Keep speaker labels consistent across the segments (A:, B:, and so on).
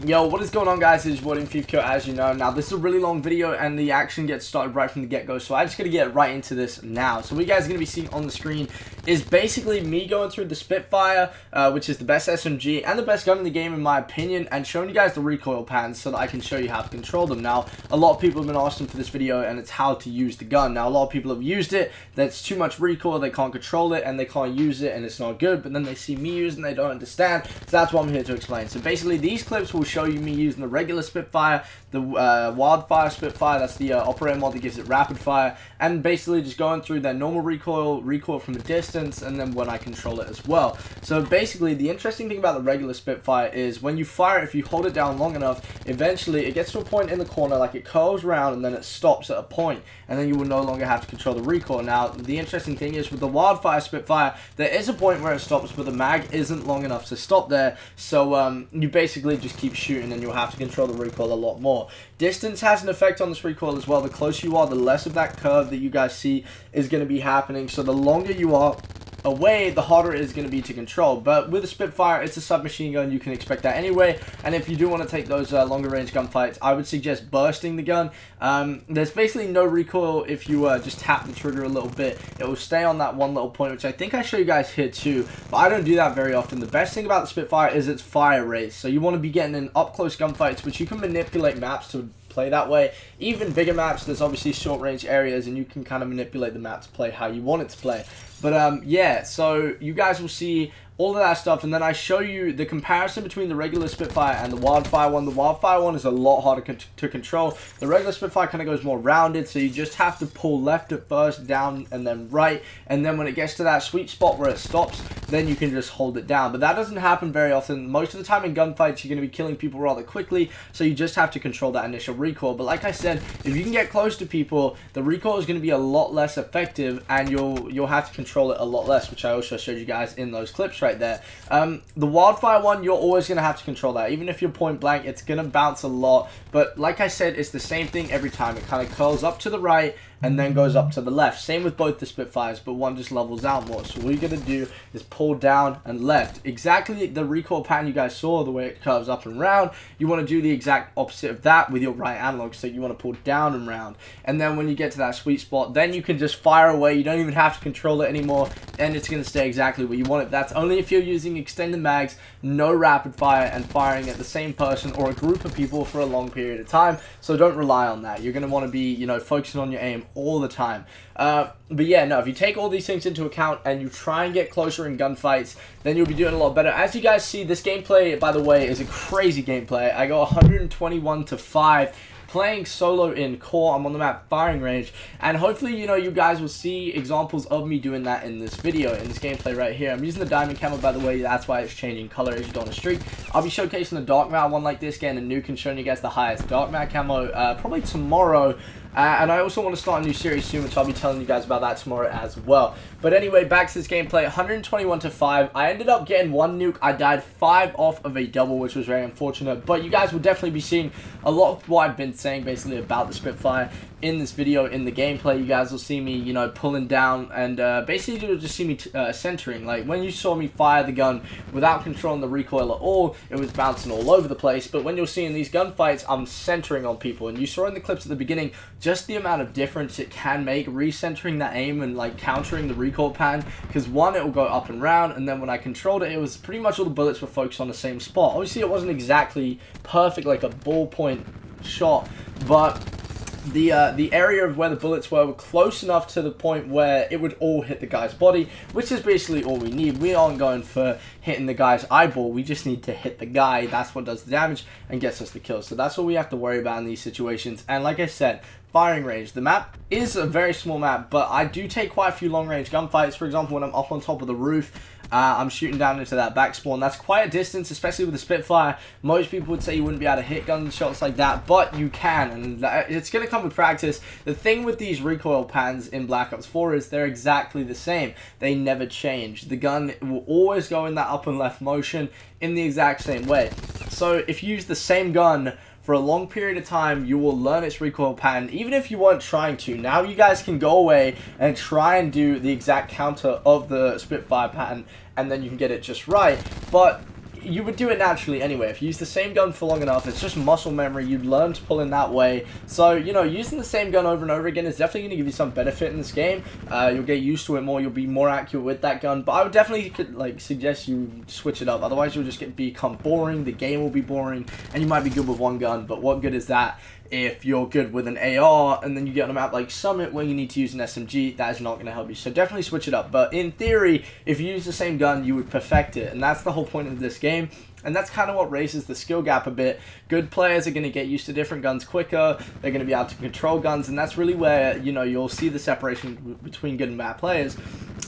A: Yo, what is going on, guys? It is Fifakill, as you know. Now, this is a really long video, and the action gets started right from the get-go, so I'm just going to get right into this now. So what you guys are going to be seeing on the screen is basically me going through the Spitfire, which is the best SMG and the best gun in the game, in my opinion, and showing you guys the recoil patterns so that I can show you how to control them. Now, a lot of people have been asking for this video, and it's how to use the gun. Now, a lot of people have used it, that's too much recoil, they can't control it, and they can't use it, and it's not good, but then they see me use it, and they don't understand, so that's what I'm here to explain. So basically, these clips will show you me using the regular Spitfire, the wildfire Spitfire, that's the operator mod that gives it rapid fire, and basically just going through their normal recoil from a distance, and then when I control it as well. So basically, the interesting thing about the regular Spitfire is when you fire it, if you hold it down long enough, eventually it gets to a point in the corner, like it curls around, and then it stops at a point, and then you will no longer have to control the recoil. Now, the interesting thing is with the wildfire Spitfire, there is a point where it stops, but the mag isn't long enough to stop there, so you basically just keep shooting, and you'll have to control the recoil a lot more. Distance has an effect on this recoil as well. The closer you are, the less of that curve that you guys see is going to be happening, so the longer you are away, the harder it is going to be to control. But with a Spitfire, it's a submachine gun, you can expect that anyway, and if you do want to take those longer range gunfights, I would suggest bursting the gun. There's basically no recoil if you just tap the trigger a little bit. It will stay on that one little point, which I think I show you guys here too, but I don't do that very often. The best thing about the Spitfire is its fire rate, so you want to be getting in up close gunfights, which you can manipulate maps to play that way. Even bigger maps, there's obviously short range areas, and you can kind of manipulate the map to play how you want it to play. But yeah, so you guys will see all of that stuff, and then I show you the comparison between the regular Spitfire and the wildfire one. The wildfire one is a lot harder to control. The regular Spitfire kind of goes more rounded, so you just have to pull left at first, down, and then right, and then when it gets to that sweet spot where it stops, then you can just hold it down. But that doesn't happen very often. Most of the time in gunfights, you're going to be killing people rather quickly, so you just have to control that initial recoil. But like I said, if you can get close to people, the recoil is going to be a lot less effective, and you'll have to control it a lot less, which I also showed you guys in those clips right there. The wildfire one, you're always going to have to control that. Even if you're point blank, it's going to bounce a lot, but like I said, it's the same thing every time. It kind of curls up to the right and then goes up to the left. Same with both the Spitfires, but one just levels out more. So what you're going to do is pull down and left. Exactly the recoil pattern you guys saw, the way it curves up and round. You want to do the exact opposite of that with your right analog, so you want to pull down and round. And then when you get to that sweet spot, then you can just fire away. You don't even have to control it anymore, and it's going to stay exactly where you want it. That's only if you're using extended mags, no rapid fire, and firing at the same person or a group of people for a long period of time. So don't rely on that. You're going to want to be, you know, focusing on your aim all the time. But yeah, no, if you take all these things into account and you try and get closer in gunfights, then you'll be doing a lot better. As you guys see, this gameplay, by the way, is a crazy gameplay. I go 121 to 5. Playing solo in core. I'm on the map firing range, and hopefully, you know, you guys will see examples of me doing that in this video, in this gameplay right here. I'm using the diamond camo, by the way. That's why it's changing color as you go on a streak. I'll be showcasing the dark matte one like this, getting a nuke and showing you guys the highest dark matte camo probably tomorrow. And I also want to start a new series soon, which I'll be telling you guys about that tomorrow as well. But anyway, back to this gameplay, 121 to 5. I ended up getting one nuke. I died 5 off of a double, which was very unfortunate. But you guys will definitely be seeing a lot of what I've been saying basically about the Spitfire in this video, in the gameplay. You guys will see me, you know, pulling down, and basically you'll just see me centering. Like when you saw me fire the gun without controlling the recoil at all, it was bouncing all over the place. But when you'll see in these gunfights, I'm centering on people, and you saw in the clips at the beginning just the amount of difference it can make recentering that aim and like countering the recoil pattern, because one, it will go up and round, and then when I controlled it, it was pretty much all the bullets were focused on the same spot. Obviously it wasn't exactly perfect like a ballpoint shot, but the area of where the bullets were close enough to the point where it would all hit the guy's body, which is basically all we need. We aren't going for hitting the guy's eyeball, we just need to hit the guy. That's what does the damage and gets us the kill. So that's all we have to worry about in these situations. And like I said, firing range. The map is a very small map, but I do take quite a few long range gunfights. For example, when I'm up on top of the roof, I'm shooting down into that back spawn. That's quite a distance, especially with the Spitfire. Most people would say you wouldn't be able to hit gunshots like that, but you can, and it's going to come with practice. The thing with these recoil patterns in Black Ops 4 is they're exactly the same. They never change. The gun will always go in that up and left motion in the exact same way. So if you use the same gun for a long period of time, you will learn its recoil pattern, even if you weren't trying to. Now you guys can go away and try and do the exact counter of the Spitfire pattern, and then you can get it just right. But you would do it naturally anyway. If you use the same gun for long enough, it's just muscle memory. You'd learn to pull in that way. So, you know, using the same gun over and over again is definitely going to give you some benefit in this game. You'll get used to it more. You'll be more accurate with that gun. But I would definitely like suggest you switch it up. Otherwise, you'll just become boring. The game will be boring, and you might be good with one gun. But what good is that if you're good with an AR and then you get on a map like Summit where you need to use an SMG? That is not going to help you. So definitely switch it up. But in theory, if you use the same gun, you would perfect it. And that's the whole point of this game. And that's kind of what raises the skill gap a bit. Good players are going to get used to different guns quicker. They're going to be able to control guns. And that's really where, you know, you'll see the separation between good and bad players.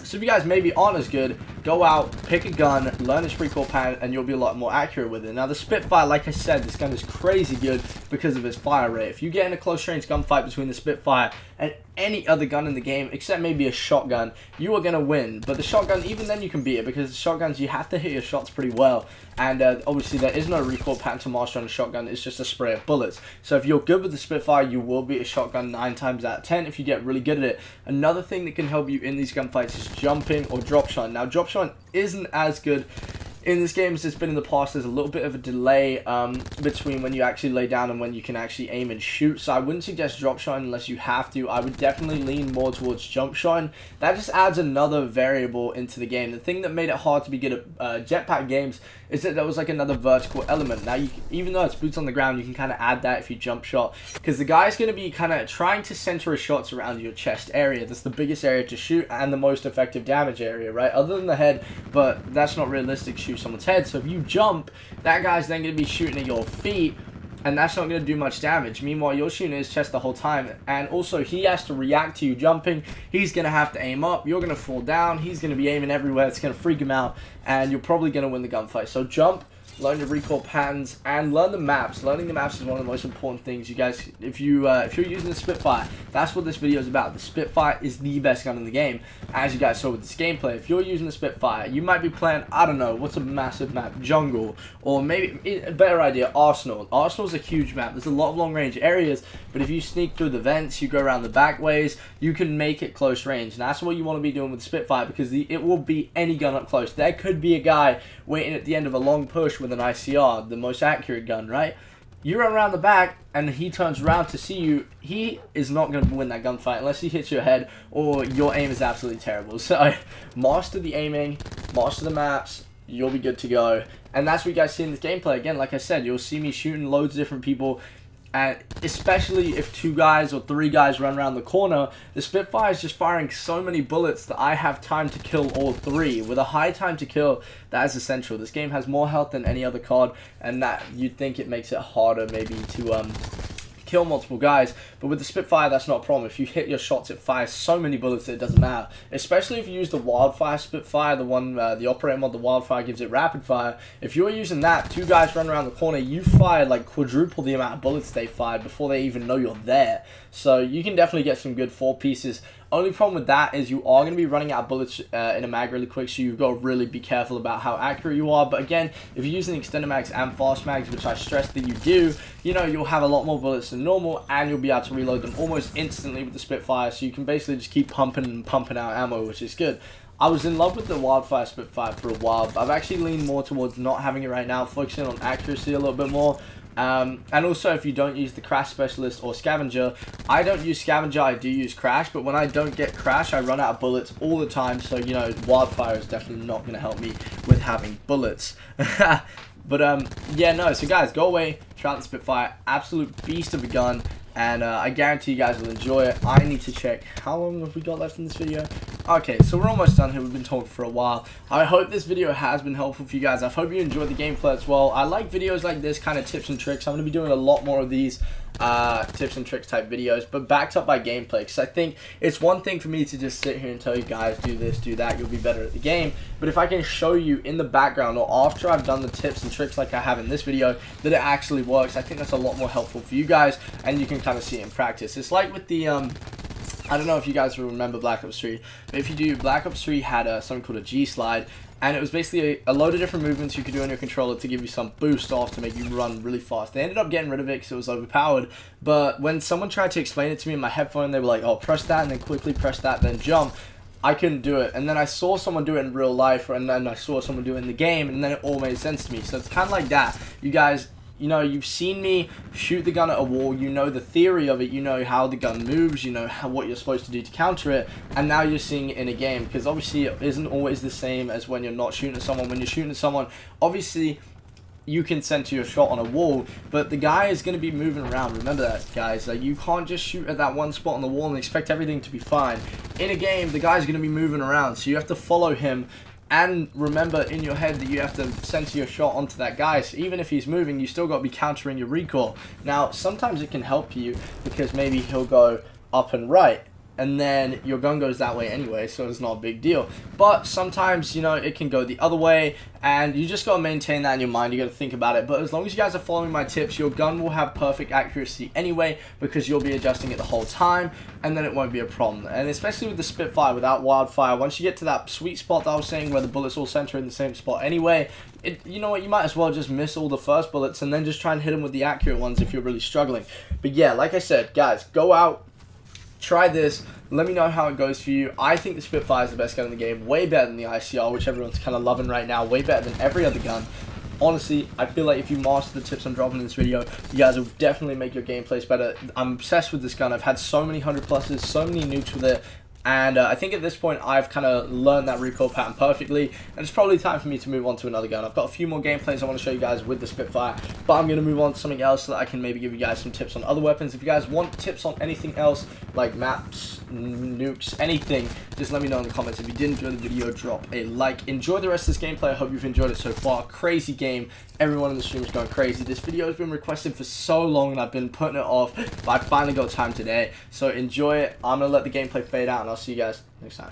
A: So if you guys maybe aren't as good, go out, pick a gun, learn its recoil pattern, and you'll be a lot more accurate with it. Now the Spitfire, like I said, this gun is crazy good because of its fire rate. If you get in a close range gunfight between the Spitfire and any other gun in the game, except maybe a shotgun, you are going to win. But the shotgun, even then you can beat it, because the shotguns, you have to hit your shots pretty well. And obviously there is no recoil pattern to master on a shotgun, it's just a spray of bullets. So if you're good with the Spitfire, you will beat a shotgun 9 times out of 10 if you get really good at it. Another thing that can help you in these gunfights is jumping or drop shot. Now drop shot isn't as good in this game as it's been in the past. There's a little bit of a delay between when you actually lay down and when you can actually aim and shoot. So I wouldn't suggest drop shot unless you have to. I would definitely lean more towards jump shot. That just adds another variable into the game. The thing that made it hard to be good at jetpack games is that there was like another vertical element. Now, even though it's boots on the ground, you can kind of add that if you jump shot, because the guy's going to be kind of trying to center his shots around your chest area. That's the biggest area to shoot and the most effective damage area, right? Other than the head, but that's not realistic to shoot someone's head. So if you jump, that guy's then going to be shooting at your feet, and that's not going to do much damage. Meanwhile, you're shooting his chest the whole time, and also he has to react to you jumping. He's going to have to aim up. You're going to fall down. He's going to be aiming everywhere. It's going to freak him out, and you're probably going to win the gunfight. So jump, learn your recoil patterns, and learn the maps. Learning the maps is one of the most important things. You guys, if you're using the Spitfire, that's what this video is about. The Spitfire is the best gun in the game, as you guys saw with this gameplay. If you're using the Spitfire, you might be playing, I don't know, what's a massive map? Jungle, or maybe a better idea, Arsenal. Arsenal's a huge map. There's a lot of long range areas, but if you sneak through the vents, you go around the back ways, you can make it close range. And that's what you want to be doing with the Spitfire, because it will beat any gun up close. There could be a guy waiting at the end of a long push with an ICR, the most accurate gun, right? You run around the back and he turns around to see you. He is not going to win that gunfight unless he hits your head or your aim is absolutely terrible. So master the aiming, master the maps, you'll be good to go. And that's what you guys see in this gameplay. Again, like I said, you'll see me shooting loads of different people. And especially if 2 guys or 3 guys run around the corner, the Spitfire is just firing so many bullets that I have time to kill all 3. With a high time to kill, that is essential. This game has more health than any other COD, and that you'd think it makes it harder maybe to kill multiple guys, but with the Spitfire, that's not a problem. If you hit your shots, it fires so many bullets that it doesn't matter. Especially if you use the Wildfire Spitfire, the one, the operator mod, the Wildfire gives it rapid fire. If you're using that, 2 guys run around the corner, you fire like quadruple the amount of bullets they fired before they even know you're there. So you can definitely get some good 4 pieces. Only problem with that is you are going to be running out of bullets in a mag really quick, so you've got to really be careful about how accurate you are. But again, if you're using extended mags and fast mags, which I stress that you do, you know, you'll have a lot more bullets than normal, and you'll be able to reload them almost instantly with the Spitfire, so you can basically just keep pumping and pumping out ammo, which is good. I was in love with the Wildfire Spitfire for a while, but I've actually leaned more towards not having it right now, focusing on accuracy a little bit more. And also, if you don't use the Crash Specialist or Scavenger, I don't use Scavenger, I do use Crash, but when I don't get Crash, I run out of bullets all the time, so, you know, Wildfire is definitely not going to help me with having bullets. But, yeah, no, so guys, go away, try out the Spitfire, absolute beast of a gun, and I guarantee you guys will enjoy it. I need to check, how long have we got left in this video? Okay, so we're almost done here. We've been talking for a while. I hope this video has been helpful for you guys. I hope you enjoyed the gameplay as well. I like videos like this, kind of tips and tricks. I'm going to be doing a lot more of these tips and tricks type videos, but backed up by gameplay, because I think it's one thing for me to just sit here and tell you guys, do this, do that, you'll be better at the game. But if I can show you in the background or after I've done the tips and tricks like I have in this video that it actually works, I think that's a lot more helpful for you guys, and you can kind of see it in practice. It's like with the I don't know if you guys will remember Black Ops 3, but if you do, Black Ops 3 had something called a G-Slide, and it was basically a load of different movements you could do on your controller to give you some boost off to make you run really fast. They ended up getting rid of it because it was overpowered, but when someone tried to explain it to me in my headphone, they were like, oh, press that and then quickly press that, then jump. I couldn't do it, and then I saw someone do it in real life, and then I saw someone do it in the game, and then it all made sense to me. So it's kind of like that. You guys, you know, you've seen me shoot the gun at a wall, you know the theory of it, you know how the gun moves, you know what you're supposed to do to counter it, and now you're seeing it in a game, because obviously it isn't always the same as when you're not shooting at someone. When you're shooting at someone, obviously you can center your shot on a wall, but the guy is going to be moving around. Remember that, guys. Like, you can't just shoot at that one spot on the wall and expect everything to be fine. In a game, the guy's going to be moving around, so you have to follow him, and remember in your head that you have to center your shot onto that guy. So even if he's moving, you still got to be countering your recoil. Now, sometimes it can help you, because maybe he'll go up and right, and then your gun goes that way anyway, so it's not a big deal. But sometimes, you know, it can go the other way, and you just gotta maintain that in your mind. You gotta think about it. But as long as you guys are following my tips, your gun will have perfect accuracy anyway, because you'll be adjusting it the whole time, and then it won't be a problem. And especially with the Spitfire, without wildfire, once you get to that sweet spot that I was saying, where the bullets all center in the same spot anyway, you know what, you might as well just miss all the first bullets, and then just try and hit them with the accurate ones if you're really struggling. But yeah, like I said, guys, go out, try this, let me know how it goes for you. I think the Spitfire is the best gun in the game, way better than the ICR, which everyone's kind of loving right now, way better than every other gun. Honestly, I feel like if you master the tips I'm dropping in this video, you guys will definitely make your gameplays better. I'm obsessed with this gun. I've had so many 100+s, so many nukes with it. And I think at this point, I've kind of learned that recoil pattern perfectly, and it's probably time for me to move on to another gun. I've got a few more gameplays I want to show you guys with the Spitfire, but I'm going to move on to something else so that I can maybe give you guys some tips on other weapons. If you guys want tips on anything else, like maps, nukes, anything, just let me know in the comments. If you did enjoy the video, drop a like. Enjoy the rest of this gameplay. I hope you've enjoyed it so far. Crazy game. Everyone in the stream is going crazy. This video has been requested for so long, and I've been putting it off, but I finally got time today. So enjoy it. I'm going to let the gameplay fade out, and I'll see you guys next time.